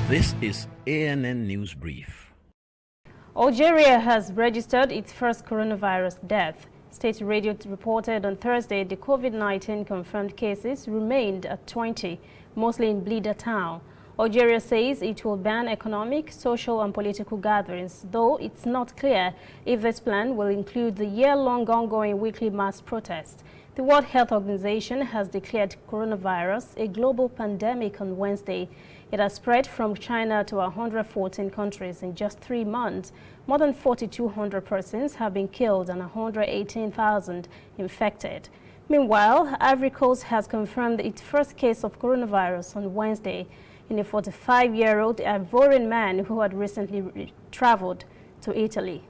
This is ANN News Brief. Algeria has registered its first coronavirus death. State radio reported on Thursday the COVID-19 confirmed cases remained at 20, mostly in Blida town. Algeria says it will ban economic, social and political gatherings, though it's not clear if this plan will include the year-long ongoing weekly mass protest. The World Health Organization has declared coronavirus a global pandemic on Wednesday. It has spread from China to 114 countries in just 3 months. More than 4,200 persons have been killed and 118,000 infected. Meanwhile, Ivory Coast has confirmed its first case of coronavirus on Wednesday in a 45-year-old Ivorian man who had recently traveled to Italy.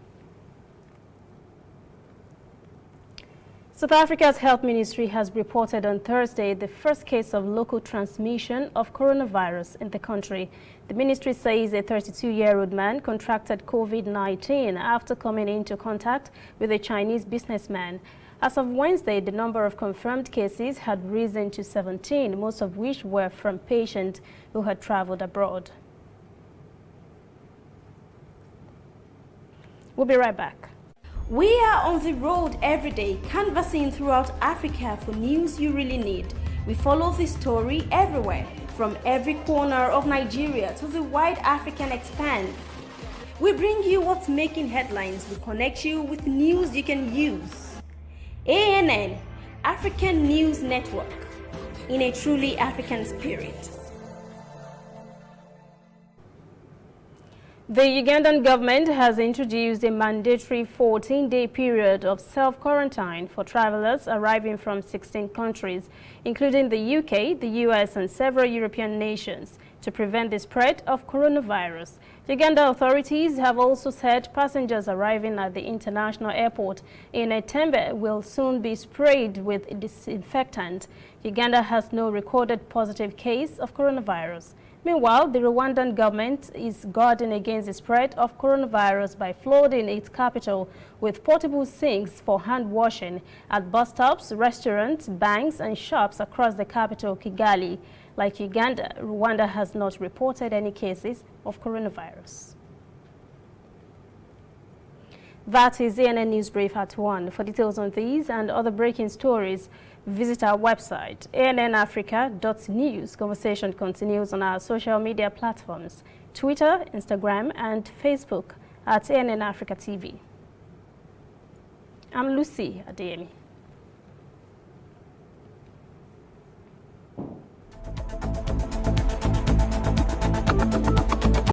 South Africa's health ministry has reported on Thursday the first case of local transmission of coronavirus in the country. The ministry says a 32-year-old man contracted COVID-19 after coming into contact with a Chinese businessman. As of Wednesday, the number of confirmed cases had risen to 17, most of which were from patients who had traveled abroad. We'll be right back. We are on the road every day, canvassing throughout Africa for news you really need. We follow this story everywhere, from every corner of Nigeria to the wide African expanse. We bring you what's making headlines. We connect you with news you can use. ANN, African News Network, in a truly African spirit. The Ugandan government has introduced a mandatory 14-day period of self-quarantine for travelers arriving from 16 countries, including the UK, the US, and several European nations, to prevent the spread of coronavirus. Uganda authorities have also said passengers arriving at the international airport in Etembe will soon be sprayed with disinfectant. Uganda has no recorded positive case of coronavirus. Meanwhile, the Rwandan government is guarding against the spread of coronavirus by flooding its capital with portable sinks for hand washing at bus stops, restaurants, banks, and shops across the capital, Kigali. Like Uganda, Rwanda has not reported any cases of coronavirus. That is ANN News Brief at 1. For details on these and other breaking stories, visit our website, annafrica.news. Conversation continues on our social media platforms, Twitter, Instagram, and Facebook at ANN Africa TV. I'm Lucy Adeyemi.